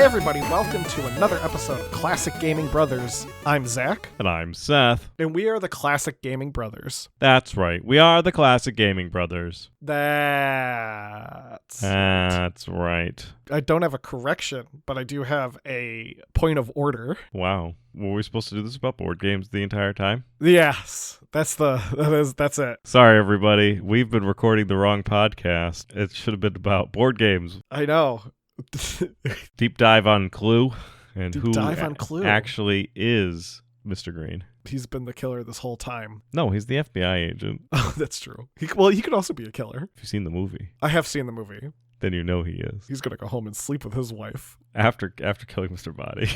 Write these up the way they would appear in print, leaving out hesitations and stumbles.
everybody, welcome to another episode of Classic Gaming Brothers. I'm Zach. And I'm Seth. And we are the Classic Gaming Brothers. That's right. We are the Classic Gaming Brothers. That's right. I don't have a correction, but I do have a point of order. Wow. Were we supposed to do this about board games the entire time? Yes, that's it. Sorry, everybody. We've been recording the wrong podcast. It should have been about board games. I know. Deep dive on Clue and Deep who dive on Clue. actually is Mr. Green. He's been the killer this whole time. No, he's the FBI agent. Oh, that's true. He could also be a killer. If you've seen the movie, I have seen the movie. then you know he is. He's going to go home and sleep with his wife. After killing Mr. Body.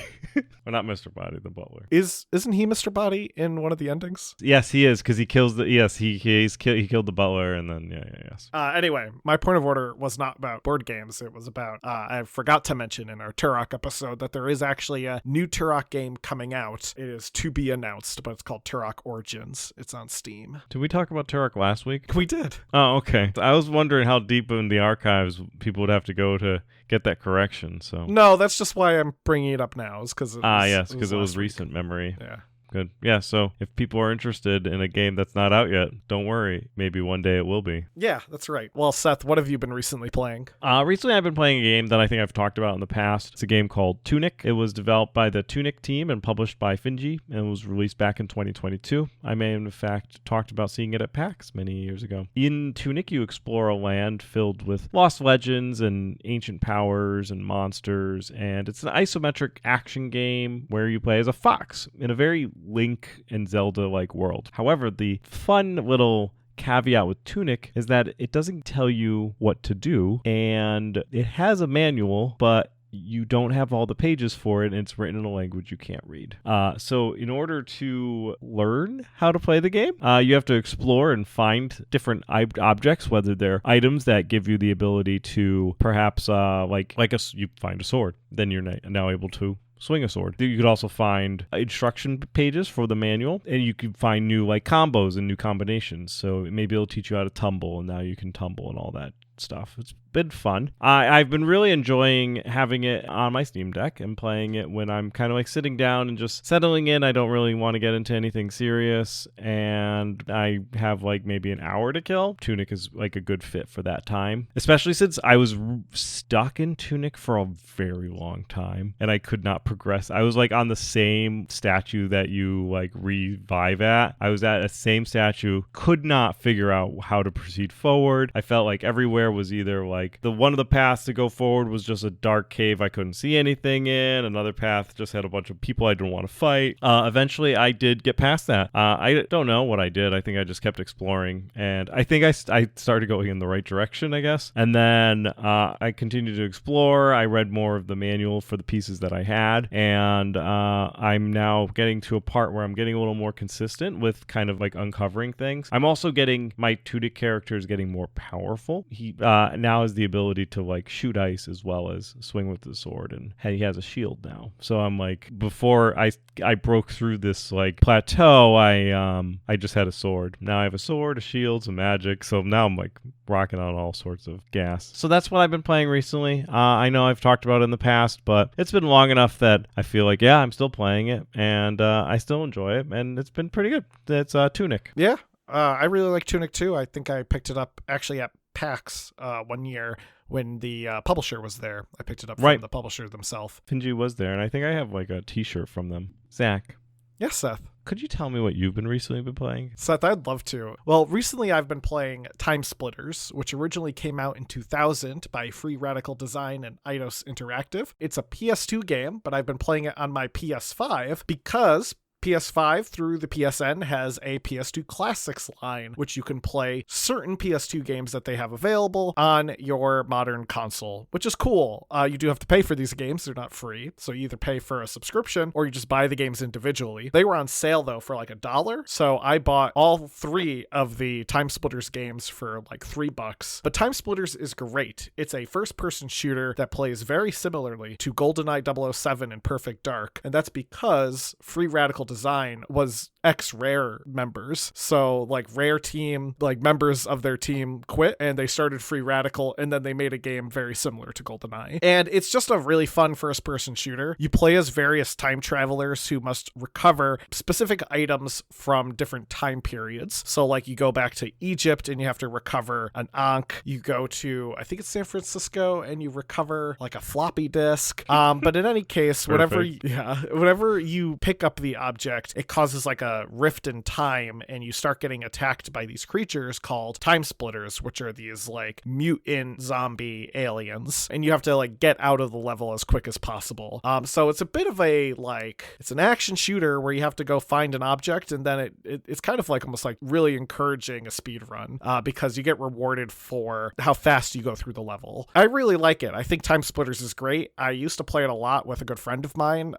Or not Mr. Body, the butler. Isn't he Mr. Body in one of the endings? Yes, he is, because he kills the... Yes, he killed the butler, and then... Yes. Anyway, my point of order was not about board games. It was about... I forgot to mention in our Turok episode that there is actually a new Turok game coming out. It is to be announced, but it's called Turok Origins. It's on Steam. Did we talk about Turok last week? We did. Oh, okay. I was wondering how deep in the archives people would have to go to get that correction, so... No, that's just why I'm bringing it up now, is because because it was recent memory. Yeah. Good. Yeah, so if people are interested in a game that's not out yet, don't worry. Maybe one day it will be. Yeah, that's right. Well, Seth, what have you been recently playing? Recently I've been playing a game that I think I've talked about in the past. It's a game called Tunic. It was developed by the Tunic team and published by Finji, and was released back in 2022. I may have, in fact, talked about seeing it at PAX many years ago. In Tunic, you explore a land filled with lost legends and ancient powers and monsters, and it's an isometric action game where you play as a fox in a very Link and Zelda-like world. However, the fun little caveat with Tunic is that it doesn't tell you what to do, and it has a manual, but you don't have all the pages for it, and it's written in a language you can't read. So in order to learn how to play the game, you have to explore and find different objects, whether they're items that give you the ability to perhaps, you find a sword. Then you're now able to swing a sword. You could also find instruction pages for the manual, and you could find new combos and new combinations. So maybe it'll teach you how to tumble, and now you can tumble and all that stuff. It's been fun. I've been really enjoying having it on my Steam Deck and playing it when I'm kind of sitting down and just settling in. I don't really want to get into anything serious, and I have maybe an hour to kill. Tunic is a good fit for that time, especially since I was stuck in Tunic for a very long time and I could not progress. I was on the same statue that you revive at. I was at a same statue, could not figure out how to proceed forward. I felt like everywhere was either the one of the paths to go forward was just a dark cave I couldn't see anything in. Another path just had a bunch of people I didn't want to fight. Eventually I did get past that. I don't know what I did. I think I just kept exploring, and I think I started going in the right direction, I guess. And then I continued to explore. I read more of the manual for the pieces that I had, and I'm now getting to a part where I'm getting a little more consistent with kind of uncovering things. I'm also getting my Tunic character is getting more powerful. He now has the ability to shoot ice as well as swing with the sword, and he has a shield now. So I'm before I broke through this plateau, I just had a sword. Now I have a sword, a shield, some magic. So now I'm rocking on all sorts of gas. So that's what I've been playing recently. I know I've talked about it in the past, but it's been long enough that I feel I'm still playing it, and I still enjoy it, and it's been pretty good. It's Tunic. Yeah, I really like Tunic too. I think I picked it up actually at PAX 1 year when the publisher was there. I picked it up from the publisher themselves. Finji was there, and I think I have a t-shirt from them. Zach. Yes, Seth. Could you tell me what you've been recently playing? Seth, I'd love to. Well, recently I've been playing Time Splitters, which originally came out in 2000 by Free Radical Design and Eidos Interactive. It's a PS2 game, but I've been playing it on my PS5 because PS5 through the PSN has a PS2 Classics line, which you can play certain PS2 games that they have available on your modern console, which is cool. You do have to pay for these games. They're not free. So you either pay for a subscription or you just buy the games individually. They were on sale though for $1. So I bought all 3 of the Time Splitters games for $3. But Time Splitters is great. It's a first-person shooter that plays very similarly to GoldenEye 007 and Perfect Dark. And that's because Free Radical Design was ex-Rare members. So like Rare team, like members of their team quit and they started Free Radical, and then they made a game very similar to GoldenEye. And it's just a really fun first-person shooter. You play as various time travelers who must recover specific items from different time periods. So like you go back to Egypt and you have to recover an Ankh. You go to, I think it's San Francisco, and you recover like a floppy disk. But in any case, whenever you pick up the object, it causes like a rift in time, and you start getting attacked by these creatures called time splitters, which are these like mutant zombie aliens, and you have to like get out of the level as quick as possible. So it's a bit of a like, it's an action shooter where you have to go find an object, and then it's kind of like almost like really encouraging a speed run because you get rewarded for how fast you go through the level. I really like it. I think Time Splitters is great. I used to play it a lot with a good friend of mine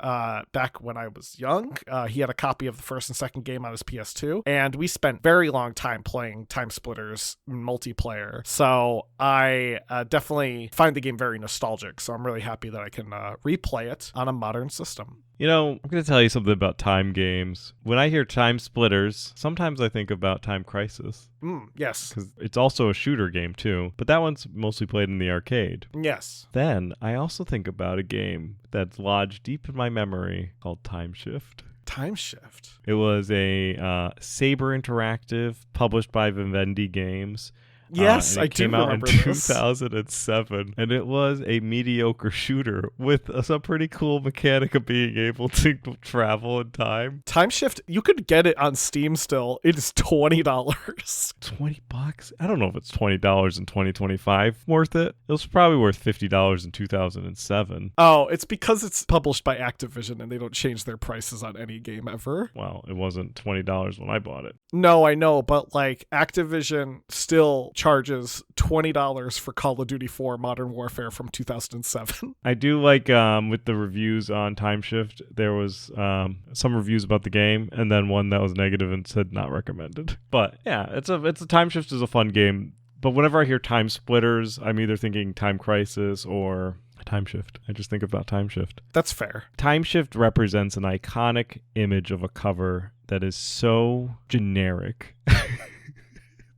back when I was young. He had a copy of the first and second game on his PS2, and we spent very long time playing Time Splitters multiplayer. So I definitely find the game very nostalgic. So I'm really happy that I can replay it on a modern system. You know, I'm going to tell you something about time games. When I hear Time Splitters, sometimes I think about Time Crisis. Yes. Because it's also a shooter game, too. But that one's mostly played in the arcade. Yes. Then I also think about a game that's lodged deep in my memory called Time Shift. Time Shift. It was a Saber Interactive, published by Vivendi Games. Yes, I do remember this. It came out in 2007, and it was a mediocre shooter with some pretty cool mechanic of being able to travel in time. Time Shift, you could get it on Steam still. It is $20. $20? I don't know if it's $20 in 2025 worth it. It was probably worth $50 in 2007. Oh, it's because it's published by Activision, and they don't change their prices on any game ever. Well, it wasn't $20 when I bought it. No, I know, but like Activision still charges $20 for Call of Duty 4 Modern Warfare from 2007. I do like with the reviews on Time Shift, there was some reviews about the game, and then one that was negative and said not recommended. But yeah, it's a Time Shift is a fun game. But whenever I hear Time Splitters, I'm either thinking Time Crisis or Time Shift. I just think about Time Shift. That's fair. Time Shift represents an iconic image of a cover that is so generic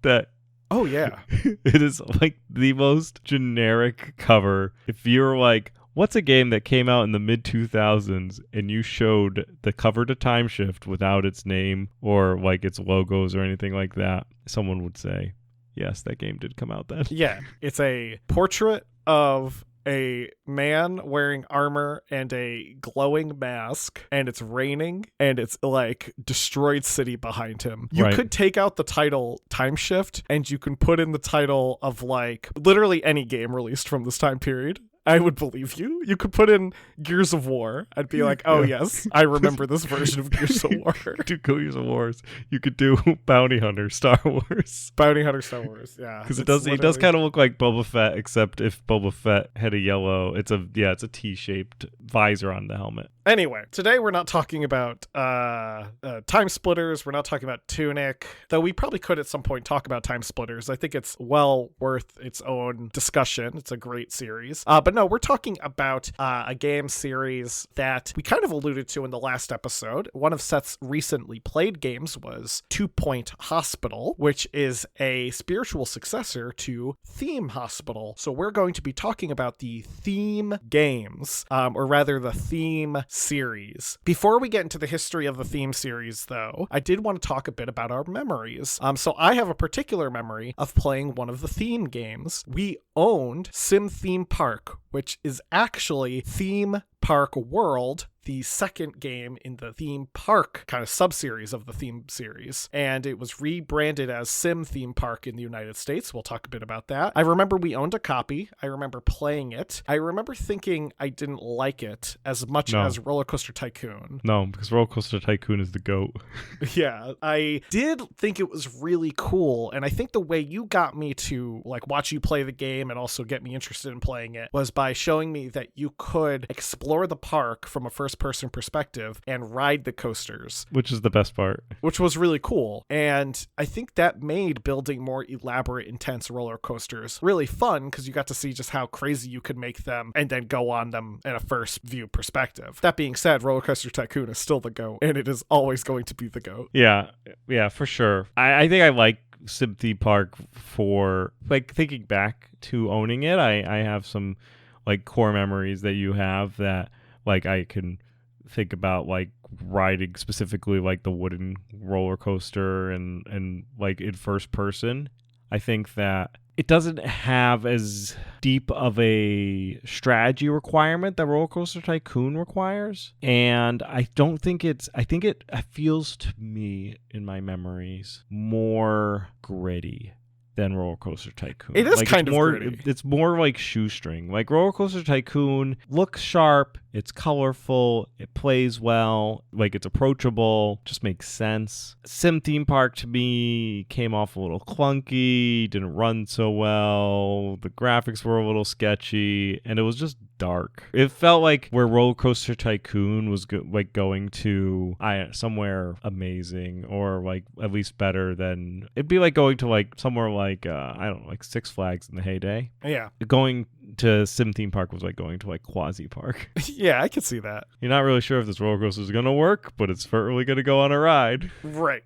that oh, yeah. it is like the most generic cover. If you're like, what's a game that came out in the mid-2000s and you showed the cover to Time Shift without its name or like its logos or anything like that, someone would say, yes, that game did come out then. Yeah, it's a portrait of a man wearing armor and a glowing mask, and it's raining, and it's like destroyed city behind him. You could take out the title Time Shift, and you can put in the title of like literally any game released from this time period. I would believe you. You could put in Gears of War. I'd be like, oh, yes, I remember this version of Gears of War. Do Gears of Wars. You could do Bounty Hunter Star Wars. Bounty Hunter Star Wars, yeah. Because it does kind of look like Boba Fett, except if Boba Fett had a yellow, it's a T-shaped visor on the helmet. Anyway, today we're not talking about Time Splitters. We're not talking about Tunic, though we probably could at some point talk about Time Splitters. I think it's well worth its own discussion. It's a great series. But no, we're talking about a game series that we kind of alluded to in the last episode. One of Seth's recently played games was 2 Point Hospital, which is a spiritual successor to Theme Hospital. So we're going to be talking about the Theme games, or rather the Theme series. Before we get into the history of the Theme series, though, I did want to talk a bit about our memories. So I have a particular memory of playing one of the Theme games. We owned Sim Theme Park, which is actually Theme Park World, the second game in the Theme Park kind of sub-series of the Theme series. And it was rebranded as Sim Theme Park in the United States. We'll talk a bit about that. I remember we owned a copy. I remember playing it. I remember thinking I didn't like it as much as Roller Coaster Tycoon. No, because Roller Coaster Tycoon is the GOAT. Yeah, I did think it was really cool. And I think the way you got me to like watch you play the game and also get me interested in playing it was by showing me that you could explore the park from a first first-person perspective and ride the coasters, which is the best part. which was really cool. And I think that made building more elaborate, intense roller coasters really fun because you got to see just how crazy you could make them and then go on them in a first view perspective. That being said, Roller Coaster Tycoon is still the GOAT, and it is always going to be the GOAT. Yeah, for sure. I think I like Sim Theme Park for, like, thinking back to owning it. I have some, like, core memories that you have that, like, I can think about, like, riding specifically, like, the wooden roller coaster and like, in first person. I think that it doesn't have as deep of a strategy requirement that Roller Coaster Tycoon requires. And I think it feels to me, in my memories, more gritty than Roller Coaster Tycoon. It is like, kind it's of more gritty. It's more like shoestring. Like, Roller Coaster Tycoon looks sharp, it's colorful, it plays well, like, it's approachable, just makes sense. Sim Theme Park to me came off a little clunky, didn't run so well, the graphics were a little sketchy, and it was just dark. It felt like where Roller Coaster Tycoon was going to somewhere amazing, or like at least better than, it'd be like going to like somewhere like I don't know, like Six Flags in the heyday. Yeah. Going to Sim Theme Park was like going to like Quasi Park. Yeah, I could see that. You're not really sure if this roller coaster is going to work, but it's certainly going to go on a ride. Right.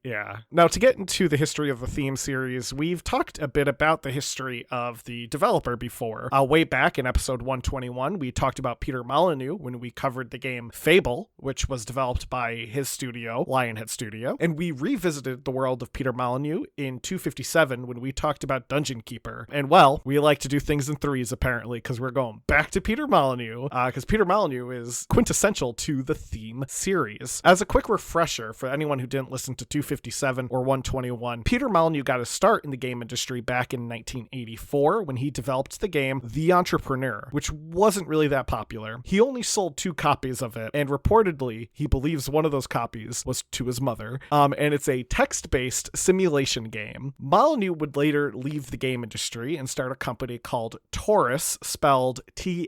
Yeah. Now, to get into the history of the theme series, we've talked a bit about the history of the developer before. Way back in episode 121, we talked about Peter Molyneux when we covered the game Fable, which was developed by his studio, Lionhead Studio. And we revisited the world of Peter Molyneux in 257 when we talked about Dungeon Keeper. And well, we like to do things in threes apparently, because we're going back to Peter Molyneux, because Peter Molyneux is quintessential to the theme series. As a quick refresher for anyone who didn't listen to 257 or 121, Peter Molyneux got his start in the game industry back in 1984 when he developed the game The Entrepreneur, which wasn't really that popular. He only sold 2 copies of it, and reportedly, he believes one of those copies was to his mother. And it's a text-based simulation game. Molyneux would later leave the game industry and start a company called Taurus, spelled Taurus,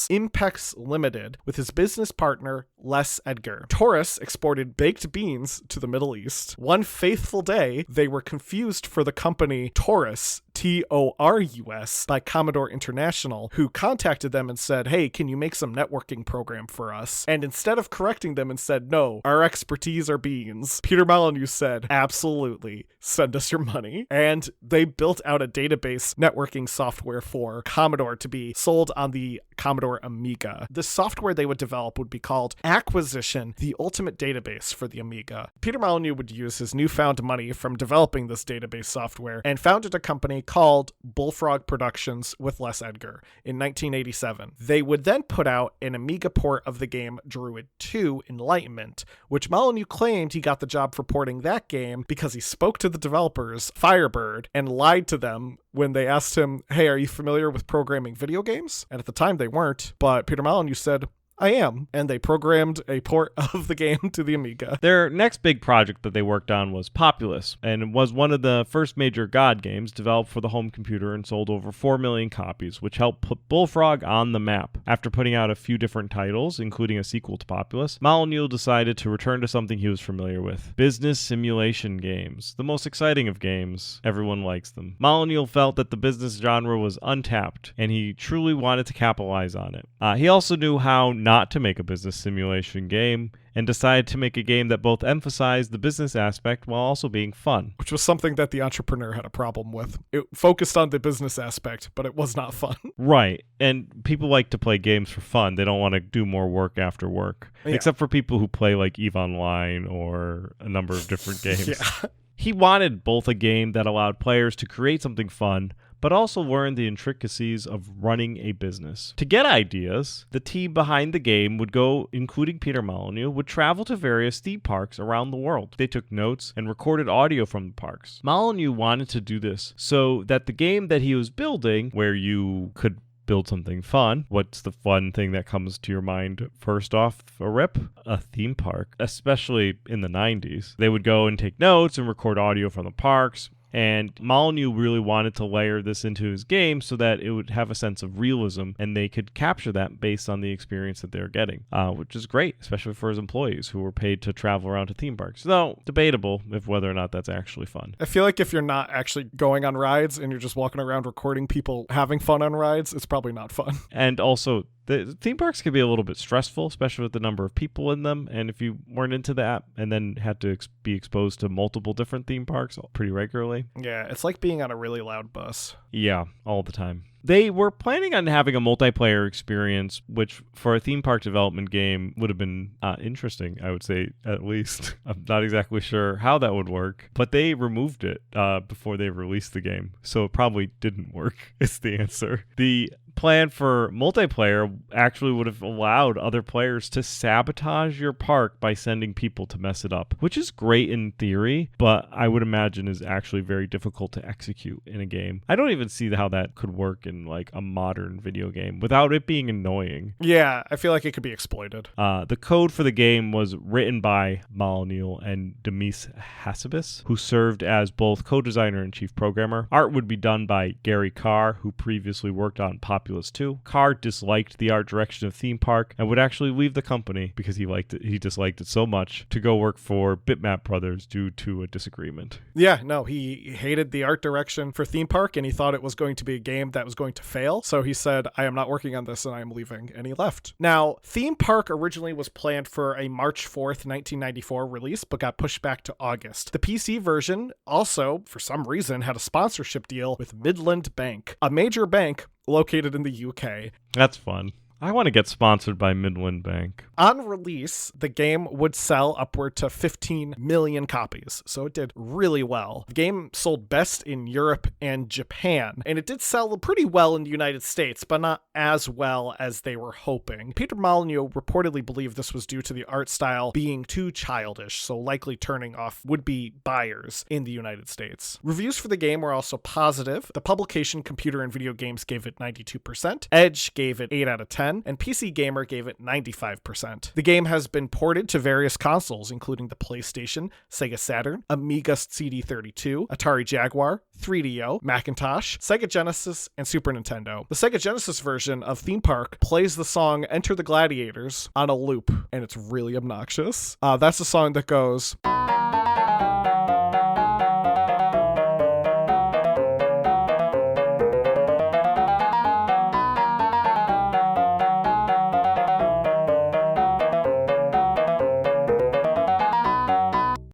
Impex Limited, with his business partner Les Edgar. Taurus exported baked beans to the Middle East. One faithful day, they were confused for the company Taurus, Taurus, by Commodore International, who contacted them and said, hey, can you make some networking program for us? And instead of correcting them and said, no, our expertise are beans, Peter Molyneux said, absolutely, send us your money. And they built out a database networking software for Commodore to be sold on the Commodore Amiga. The software they would develop would be called Acquisition, the ultimate database for the Amiga. Peter Molyneux would use his newfound money from developing this database software and founded a company called Bullfrog Productions with Les Edgar in 1987. They would then put out an Amiga port of the game Druid 2 Enlightenment, which Molyneux claimed he got the job for porting that game because he spoke to the developers, Firebird, and lied to them when they asked him, hey, are you familiar with programming video games? And at the time they weren't, but Peter Molyneux said, I am. And they programmed a port of the game to the Amiga. Their next big project that they worked on was Populous, and it was one of the first major God games developed for the home computer and sold over 4 million copies, which helped put Bullfrog on the map. After putting out a few different titles, including a sequel to Populous, Molyneux decided to return to something he was familiar with: business simulation games. The most exciting of games. Everyone likes them. Molyneux felt that the business genre was untapped, and he truly wanted to capitalize on it. He also knew how not to make a business simulation game, and decided to make a game that both emphasized the business aspect while also being fun. Which was something that The Entrepreneur had a problem with. It focused on the business aspect, but it was not fun. Right. And people like to play games for fun. They don't want to do more work after work. Yeah. Except for people who play like EVE Online or a number of different games. Yeah. He wanted both a game that allowed players to create something fun, but also learn the intricacies of running a business. To get ideas, the team behind the game would go, including Peter Molyneux, would travel to various theme parks around the world. They took notes and recorded audio from the parks. Molyneux wanted to do this so that the game that he was building, where you could build something fun. What's the fun thing that comes to your mind first off a rip? A theme park, especially in the 90s. They would go and take notes and record audio from the parks, And Molyneux really wanted to layer this into his game so that it would have a sense of realism and they could capture that based on the experience that they're getting, which is great, especially for his employees who were paid to travel around to theme parks. Though debatable if whether or not that's actually fun. I feel like if you're not actually going on rides and you're just walking around recording people having fun on rides, it's probably not fun. And also, the theme parks can be a little bit stressful, especially with the number of people in them. And if you weren't into that and then had to be exposed to multiple different theme parks pretty regularly. Yeah, it's like being on a really loud bus. Yeah, all the time. They were planning on having a multiplayer experience, which for a theme park development game would have been interesting, I would say, at least. I'm not exactly sure how that would work, but they removed it before they released the game, so it probably didn't work, is the answer. The plan for multiplayer actually would have allowed other players to sabotage your park by sending people to mess it up, which is great in theory, but I would imagine is actually very difficult to execute in a game. I don't even see how that could work in like a modern video game without it being annoying. Yeah, I feel like it could be exploited. The code for the game was written by Molyneux and Demis Hassabis, who served as both co-designer and chief programmer. Art would be done by Gary Carr, who previously worked on Populous 2. Carr disliked the art direction of Theme Park and would actually leave the company because he disliked it so much to go work for Bitmap Brothers due to a disagreement. Yeah, no, he hated the art direction for Theme Park and he thought it was going to be a game that was going to fail. So he said, I am not working on this and I am leaving. And he left. Now, Theme Park originally was planned for a March 4th, 1994 release, but got pushed back to August. The PC version also, for some reason, had a sponsorship deal with Midland Bank, a major bank located in the UK. That's fun. I want to get sponsored by Midland Bank. On release, the game would sell upward to 15 million copies, so it did really well. The game sold best in Europe and Japan, and it did sell pretty well in the United States, but not as well as they were hoping. Peter Molyneux reportedly believed this was due to the art style being too childish, so likely turning off would-be buyers in the United States. Reviews for the game were also positive. The publication Computer and Video Games gave it 92%, Edge gave it 8 out of 10, and PC Gamer gave it 95%. The game has been ported to various consoles, including the PlayStation, Sega Saturn, Amiga CD32, Atari Jaguar, 3DO, Macintosh, Sega Genesis, and Super Nintendo. The Sega Genesis version of Theme Park plays the song Enter the Gladiators on a loop, and it's really obnoxious. That's the song that goes...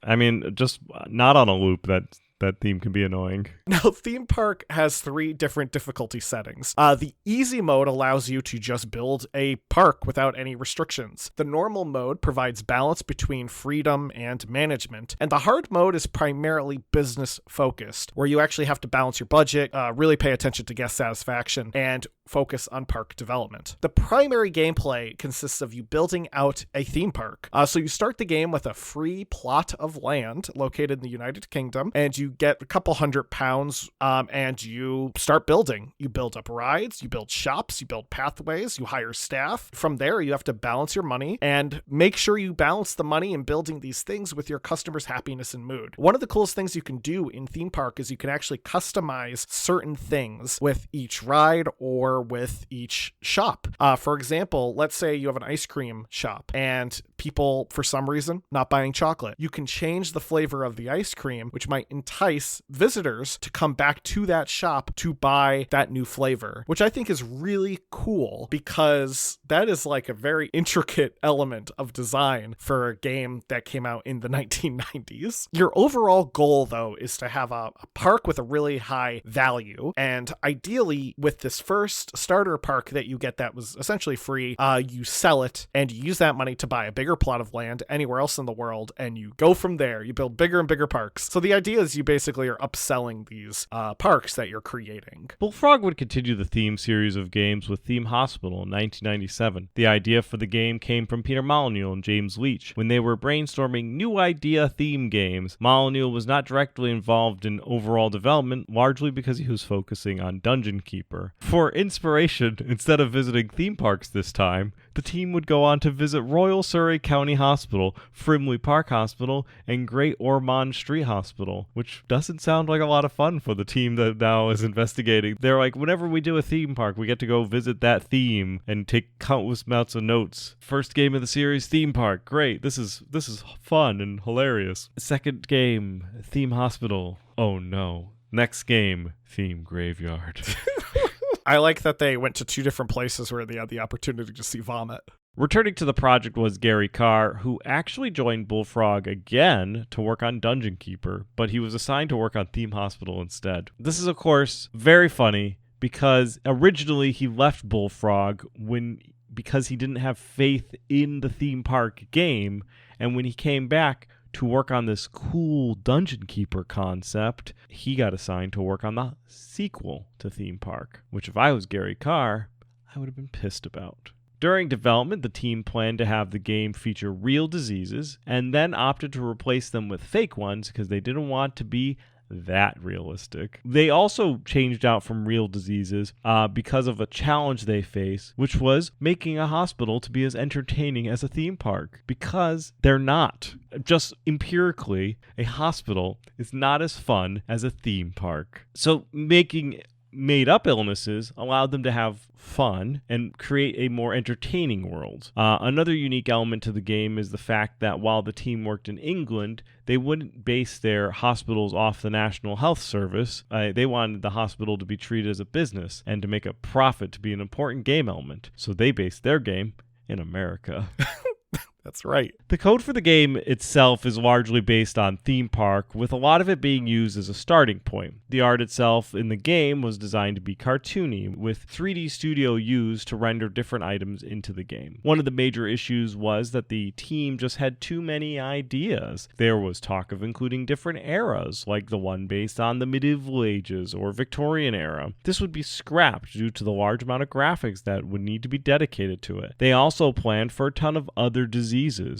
I mean, just not on a loop. That theme can be annoying. Now, Theme Park has 3 different difficulty settings. The easy mode allows you to just build a park without any restrictions. The normal mode provides balance between freedom and management. And the hard mode is primarily business focused, where you actually have to balance your budget, really pay attention to guest satisfaction, and focus on park development. The primary gameplay consists of you building out a theme park. So you start the game with a free plot of land located in the United Kingdom, and you get a couple £100, and you start building. You build up rides, you build shops, you build pathways, you hire staff. From there, you have to balance your money and make sure you balance the money in building these things with your customers' happiness and mood. One of the coolest things you can do in Theme Park is you can actually customize certain things with each ride or with each shop. For example, let's say you have an ice cream shop and people, for some reason, not buying chocolate. You can change the flavor of the ice cream, which might entice visitors to come back to that shop to buy that new flavor, which I think is really cool because that is like a very intricate element of design for a game that came out in the 1990s. Your overall goal, though, is to have a park with a really high value, and ideally with this first starter park that you get that was essentially free, you sell it and you use that money to buy a bigger plot of land anywhere else in the world, and you go from there. You build bigger and bigger parks. So the idea is you basically are upselling these parks that you're creating. Bullfrog would continue the theme series of games with Theme Hospital in 1997. The idea for the game came from Peter Molyneux and James Leach. When they were brainstorming new idea theme games, Molyneux was not directly involved in overall development, largely because he was focusing on Dungeon Keeper. For instance, inspiration, instead of visiting theme parks this time, the team would go on to visit Royal Surrey County Hospital, Frimley Park Hospital, and Great Ormond Street Hospital, which doesn't sound like a lot of fun for the team that now is investigating. They're like, whenever we do a theme park, we get to go visit that theme and take countless amounts of notes. First game of the series, theme park. Great. This is fun and hilarious. Second game, theme hospital. Oh no. Next game, theme graveyard. I like that they went to 2 different places where they had the opportunity to see vomit. Returning to the project was Gary Carr, who actually joined Bullfrog again to work on Dungeon Keeper, but he was assigned to work on Theme Hospital instead. This is, of course, very funny because originally he left Bullfrog because he didn't have faith in the theme park game, and when he came back to work on this cool Dungeon Keeper concept, he got assigned to work on the sequel to Theme Park, which if I was Gary Carr, I would have been pissed about. During development, the team planned to have the game feature real diseases and then opted to replace them with fake ones because they didn't want to be that realistic. They also changed out from real diseases because of a challenge they face, which was making a hospital to be as entertaining as a theme park, because they're not. Just empirically, a hospital is not as fun as a theme park. So making made-up illnesses allowed them to have fun and create a more entertaining world. Another unique element to the game is the fact that while the team worked in England, they wouldn't base their hospitals off the National Health Service. They wanted the hospital to be treated as a business and to make a profit to be an important game element. So they based their game in America. That's right. The code for the game itself is largely based on Theme Park, with a lot of it being used as a starting point. The art itself in the game was designed to be cartoony, with 3D Studio used to render different items into the game. One of the major issues was that the team just had too many ideas. There was talk of including different eras, like the one based on the medieval ages or Victorian era. This would be scrapped due to the large amount of graphics that would need to be dedicated to it. They also planned for a ton of other diseases,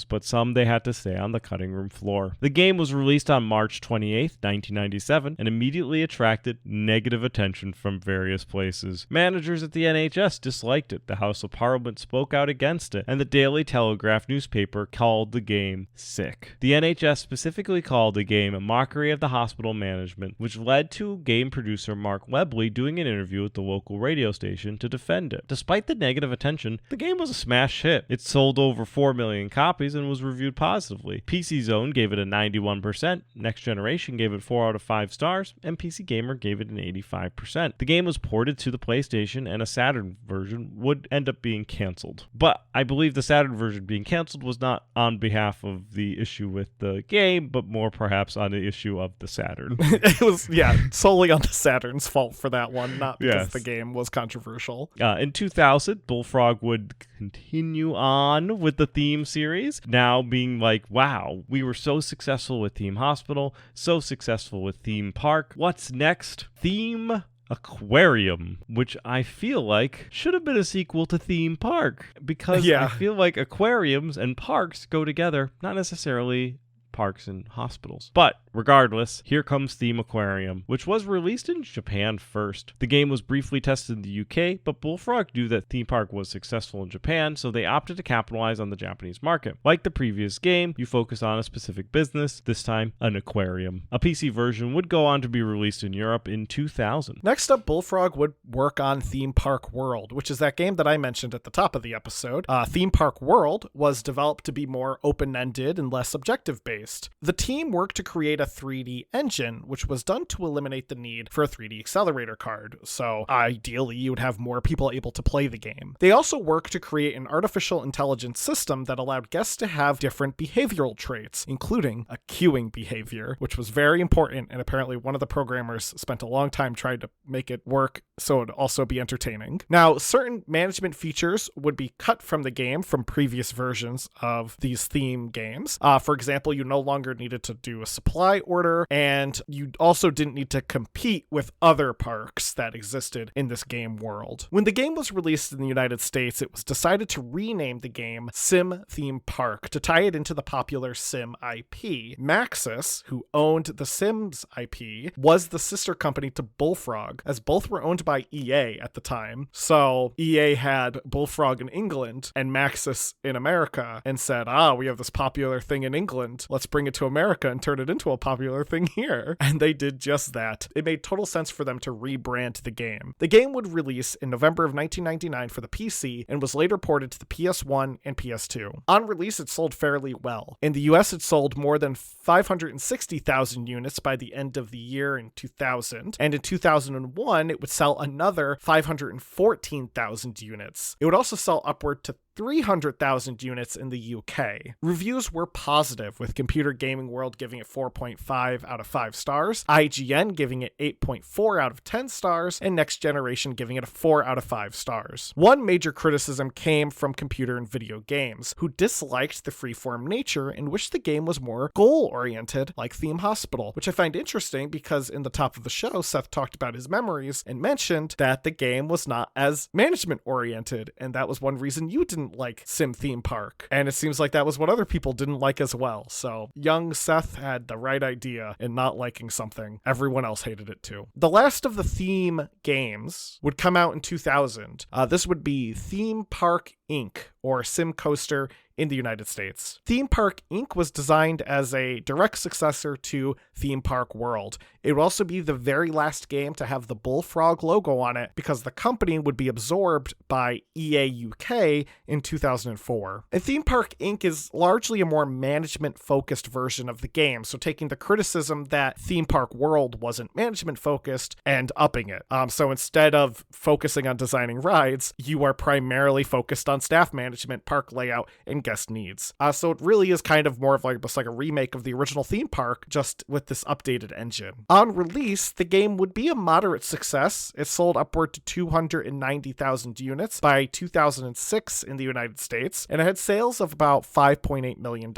but some they had to stay on the cutting room floor. The game was released on March 28, 1997, and immediately attracted negative attention from various places. Managers at the NHS disliked it, the House of Parliament spoke out against it, and the Daily Telegraph newspaper called the game sick. The NHS specifically called the game a mockery of the hospital management, which led to game producer Mark Webley doing an interview with the local radio station to defend it. Despite the negative attention, the game was a smash hit. It sold over 4 million copies and was reviewed positively. PC Zone gave it a 91%, Next Generation gave it 4 out of 5 stars, and PC Gamer gave it an 85%. The game was ported to the PlayStation, and a Saturn version would end up being canceled. But I believe the Saturn version being canceled was not on behalf of the issue with the game, but more perhaps on the issue of the Saturn. It was, solely on the Saturn's fault for that one, not because the game was controversial. In 2000, Bullfrog would continue on with the theme series, now being like, wow, we were so successful with Theme Hospital, so successful with Theme Park. What's next? Theme Aquarium, which I feel like should have been a sequel to Theme Park, because I feel like aquariums and parks go together, not necessarily parks and hospitals. But regardless, here comes Theme Aquarium, which was released in Japan first. The game was briefly tested in the UK, but Bullfrog knew that Theme Park was successful in Japan, so they opted to capitalize on the Japanese market. Like the previous game, you focus on a specific business, this time an aquarium. A PC version would go on to be released in Europe in 2000. Next up, Bullfrog would work on Theme Park World, which is that game that I mentioned at the top of the episode. Theme Park World was developed to be more open-ended and less objective-based. The team worked to create a 3D engine, which was done to eliminate the need for a 3D accelerator card, so ideally you would have more people able to play the game. They also worked to create an artificial intelligence system that allowed guests to have different behavioral traits, including a queuing behavior, which was very important, and apparently one of the programmers spent a long time trying to make it work so it would also be entertaining. Now, certain management features would be cut from the game from previous versions of these theme games. For example, you no longer needed to do a supply order, and you also didn't need to compete with other parks that existed in this game world. When the game was released in the United States, it was decided to rename the game Sim Theme Park to tie it into the popular Sim IP. Maxis, who owned the Sims IP, was the sister company to Bullfrog, as both were owned by EA at the time. So EA had Bullfrog in England and Maxis in America and said, we have this popular thing in England. Let's bring it to America and turn it into a popular thing here. And they did just that. It made total sense for them to rebrand the game. The game would release in November of 1999 for the PC and was later ported to the PS1 and PS2. On release, it sold fairly well. In the US, it sold more than 560,000 units by the end of the year in 2000, and in 2001, it would sell another 514,000 units. It would also sell upward to 300,000 units in the UK. Reviews were positive, with Computer Gaming World giving it 4.5 out of 5 stars, IGN giving it 8.4 out of 10 stars, and Next Generation giving it a 4 out of 5 stars. One major criticism came from Computer and Video Games, who disliked the freeform nature and wished the game was more goal-oriented, like Theme Hospital, which I find interesting because in the top of the show, Seth talked about his memories and mentioned that the game was not as management-oriented, and that was one reason you didn't like Sim Theme Park. And it seems like that was what other people didn't like as well. So young Seth had the right idea in not liking something. Everyone else hated it too. The last of the theme games would come out in 2000. This would be Theme Park Inc., or Sim Coaster in the United States. Theme Park Inc. was designed as a direct successor to Theme Park World. It would also be the very last game to have the Bullfrog logo on it because the company would be absorbed by EA UK in 2004. And Theme Park Inc. is largely a more management-focused version of the game, so taking the criticism that Theme Park World wasn't management-focused and upping it. So instead of focusing on designing rides, you are primarily focused on staff management, park layout, and guest needs. So it really is kind of more of like a remake of the original theme park, just with this updated engine. On release, the game would be a moderate success. It sold upward to 290,000 units by 2006 in the United States, and it had sales of about $5.8 million.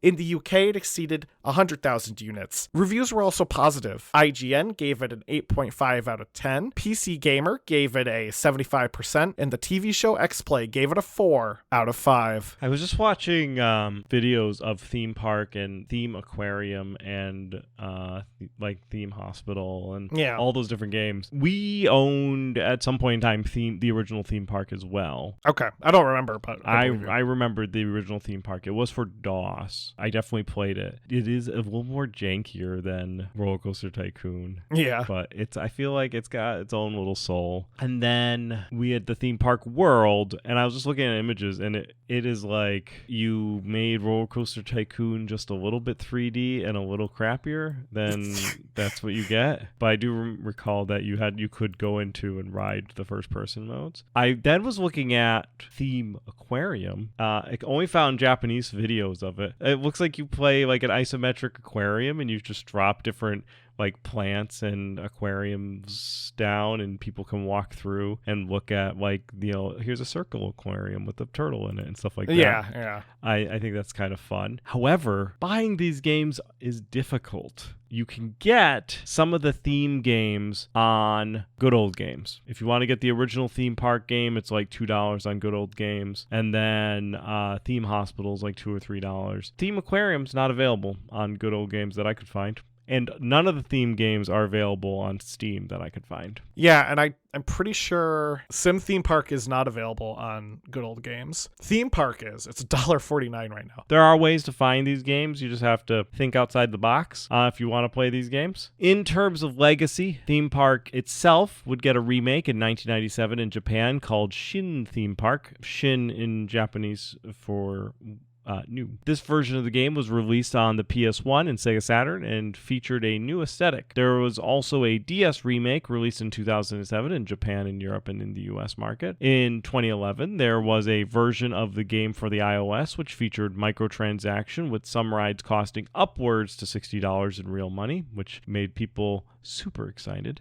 In the UK, it exceeded 100,000 units. Reviews were also positive. IGN gave it an 8.5 out of 10, PC Gamer gave it a 75%, and the TV show X-Play gave it a 4 out of 5. I was just watching videos of Theme Park and Theme Aquarium and Theme Hospital and all those different games. We owned at some point in time the original Theme Park as well. Okay, I don't remember, but I remembered the original Theme Park. It was for DOS. I definitely played it. It is a little more jankier than Roller Coaster Tycoon. Yeah, but I feel like it's got its own little soul. And then we had the Theme Park World, and I was just looking at images, and it is like you made Roller Coaster Tycoon just a little bit 3D and a little crappier, then that's what you get. But I do recall that you could go into and ride the first person modes. I then was looking at Theme Aquarium. I only found Japanese videos of it. It looks like you play like an isometric aquarium and you just drop different like plants and aquariums down, and people can walk through and look at here's a circle aquarium with a turtle in it and stuff like that. Yeah. I think that's kind of fun. However, buying these games is difficult. You can get some of the theme games on Good Old Games. If you want to get the original Theme Park game, it's like $2 on Good Old Games. And then Theme Hospital is like $2 or $3. Theme Aquarium's not available on Good Old Games that I could find. And none of the theme games are available on Steam that I could find. Yeah, and I'm pretty sure Sim Theme Park is not available on Good Old Games. Theme Park is. It's $1.49 right now. There are ways to find these games. You just have to think outside the box if you want to play these games. In terms of legacy, Theme Park itself would get a remake in 1997 in Japan called Shin Theme Park. Shin in Japanese for new. This version of the game was released on the PS1 and Sega Saturn and featured a new aesthetic. There was also a DS remake released in 2007 in Japan and Europe and in the US market. In 2011, there was a version of the game for the iOS which featured microtransaction, with some rides costing upwards to $60 in real money, which made people super excited.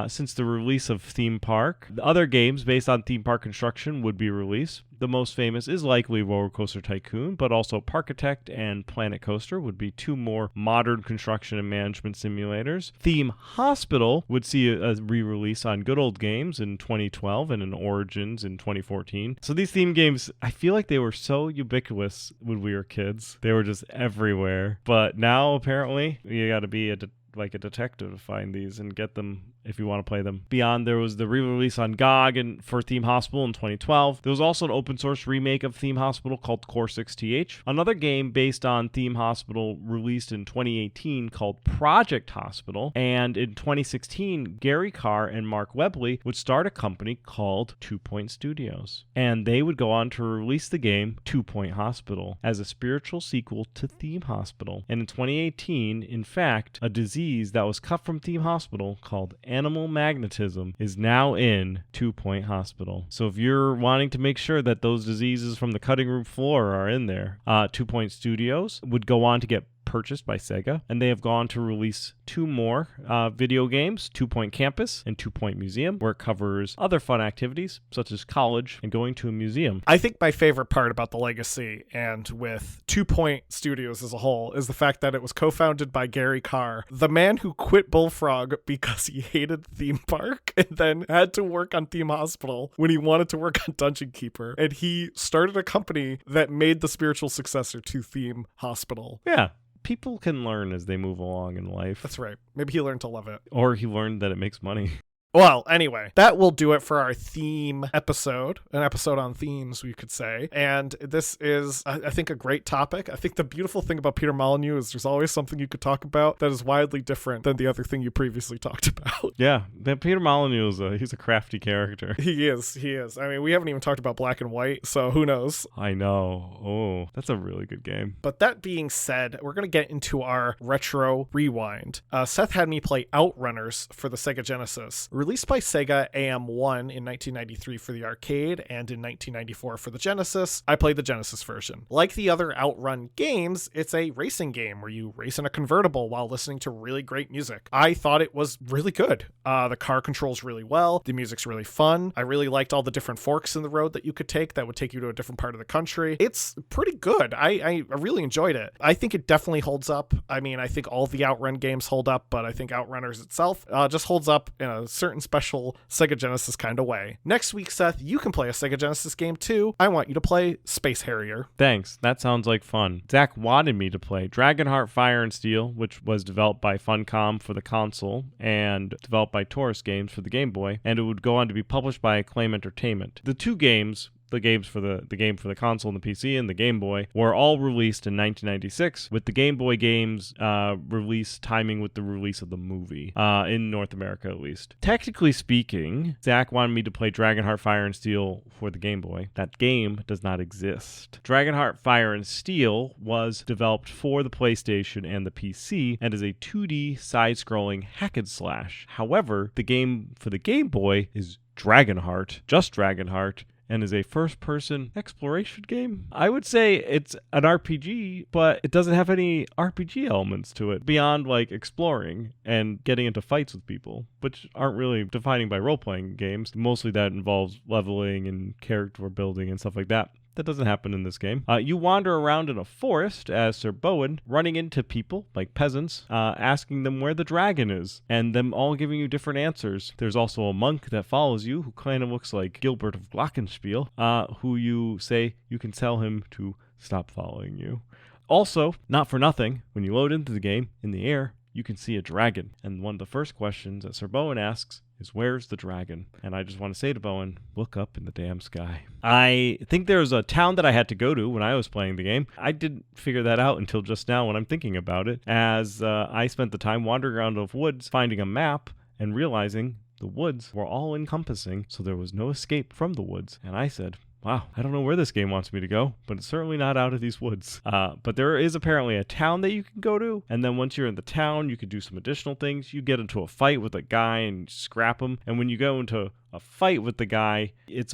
Since the release of Theme Park, the other games based on Theme Park construction would be released. The most famous is likely Roller Coaster Tycoon, but also Parkitect and Planet Coaster would be two more modern construction and management simulators. Theme Hospital would see a re-release on Good Old Games in 2012 and an Origins in 2014. So these theme games, I feel like they were so ubiquitous when we were kids. They were just everywhere. But now apparently you got to be like a detective to find these and get them if you want to play them. Beyond, there was the re-release on GOG and for Theme Hospital in 2012. There was also an open source remake of Theme Hospital called Core 6TH. Another game based on Theme Hospital released in 2018 called Project Hospital. And in 2016, Gary Carr and Mark Webley would start a company called 2 Point Studios. And they would go on to release the game 2 Point Hospital as a spiritual sequel to Theme Hospital. And in 2018, in fact, a disease that was cut from Theme Hospital called animal magnetism is now in 2 Point Hospital. So if you're wanting to make sure that those diseases from the cutting room floor are in there, 2 Point Studios would go on to get purchased by Sega, and they have gone to release two more video games, 2 Point Campus and 2 Point Museum, where it covers other fun activities such as college and going to a museum. I think my favorite part about the legacy and with 2 Point Studios as a whole is the fact that it was co-founded by Gary Carr, the man who quit Bullfrog because he hated Theme Park and then had to work on Theme Hospital when he wanted to work on Dungeon Keeper. And he started a company that made the spiritual successor to Theme Hospital. Yeah. People can learn as they move along in life. That's right. Maybe he learned to love it. Or he learned that it makes money. Well, anyway, that will do it for our theme episode, an episode on themes, we could say. And this is, I think, a great topic. I think the beautiful thing about Peter Molyneux is there's always something you could talk about that is widely different than the other thing you previously talked about. Yeah, Peter Molyneux he's a crafty character. He is. I mean, we haven't even talked about Black and White, so who knows? I know. Oh, that's a really good game. But that being said, we're going to get into our retro rewind. Seth had me play Outrunners for the Sega Genesis. Released by Sega AM1 in 1993 for the arcade and in 1994 for the Genesis. I played the Genesis version. Like the other Outrun games, it's a racing game where you race in a convertible while listening to really great music. I thought it was really good. The car controls really well. The music's really fun. I really liked all the different forks in the road that you could take that would take you to a different part of the country. It's pretty good. I really enjoyed it. I think it definitely holds up. I mean, I think all the Outrun games hold up, but I think Outrunners itself just holds up in a certain special Sega Genesis kind of way. Next week, Seth, you can play a Sega Genesis game too. I want you to play Space Harrier. Thanks. That sounds like fun. Zach wanted me to play Dragonheart Fire and Steel, which was developed by Funcom for the console and developed by Taurus Games for the Game Boy, and it would go on to be published by Acclaim Entertainment. The two games, the game for the console and the PC and the Game Boy, were all released in 1996, with the Game Boy games release timing with the release of the movie, in North America at least. Technically speaking, Zach wanted me to play Dragonheart Fire and Steel for the Game Boy. That game does not exist. Dragonheart Fire and Steel was developed for the PlayStation and the PC and is a 2D side-scrolling hack and slash. However, the game for the Game Boy is Dragonheart, just Dragonheart, and is a first-person exploration game. I would say it's an RPG, but it doesn't have any RPG elements to it beyond like exploring and getting into fights with people, which aren't really defining by role-playing games. Mostly that involves leveling and character building and stuff like that. That doesn't happen in this game. You wander around in a forest as Sir Bowen, running into people, like peasants, asking them where the dragon is, and them all giving you different answers. There's also a monk that follows you, who kind of looks like Gilbert of Glockenspiel, who you say you can tell him to stop following you. Also, not for nothing, when you load into the game, in the air, you can see a dragon. And one of the first questions that Sir Bowen asks is, where's the dragon? And I just want to say to Bowen, look up in the damn sky. I think there's a town that I had to go to when I was playing the game. I didn't figure that out until just now when I'm thinking about it, as I spent the time wandering around the woods, finding a map, and realizing the woods were all encompassing, so there was no escape from the woods. And I said, wow, I don't know where this game wants me to go, but it's certainly not out of these woods. But there is apparently a town that you can go to, and then once you're in the town, you can do some additional things. You get into a fight with a guy and scrap him, and when you go into a fight with the guy, it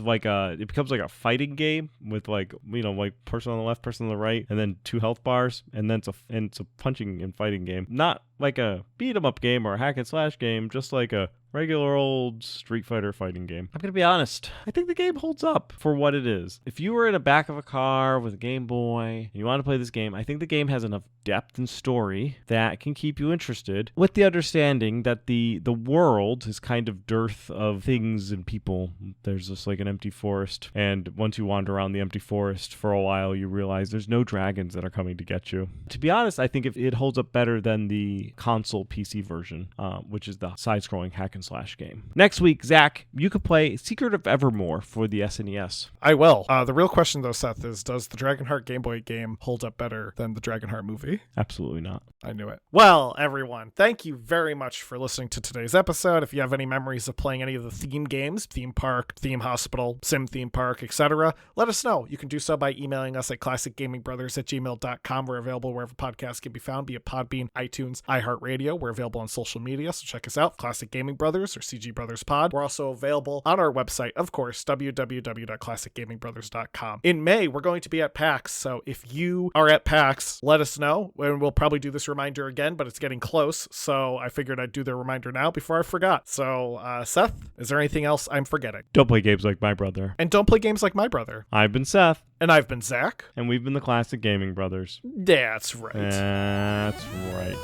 becomes like a fighting game with like person on the left, person on the right, and then 2 health bars, and then it's a punching and fighting game. Not like a beat 'em up game or a hack and slash game, just like a Regular old Street Fighter fighting game. I'm going to be honest. I think the game holds up for what it is. If you were in the back of a car with a Game Boy and you want to play this game, I think the game has enough depth and story that can keep you interested, with the understanding that the world is kind of dearth of things and people. There's just like an empty forest, and once you wander around the empty forest for a while, you realize there's no dragons that are coming to get you. To be honest, I think it holds up better than the console PC version, which is the side-scrolling hack and slash game. Next week, Zach, you could play Secret of Evermore for the SNES. I will. The real question, though, Seth, is does the Dragonheart Game Boy game hold up better than the Dragonheart movie? Absolutely not. I knew it. Well, everyone, thank you very much for listening to today's episode. If you have any memories of playing any of the theme games, Theme Park, Theme Hospital, Sim Theme Park, etc., let us know. You can do so by emailing us at classicgamingbrothers@gmail.com. We're available wherever podcasts can be found, be it Podbean, iTunes, iHeartRadio. We're available on social media, so check us out, Classic Gaming Brothers or CG Brothers Pod. We're also available on our website, of course, www.classicgamingbrothers.com. In May, we're going to be at PAX, so if you are at PAX, let us know, and we'll probably do this reminder again, but it's getting close, so I figured I'd do the reminder now before I forgot. So, Seth, is there anything else I'm forgetting? Don't play games like my brother. And don't play games like my brother. I've been Seth. And I've been Zach. And we've been the Classic Gaming Brothers. That's right. That's right.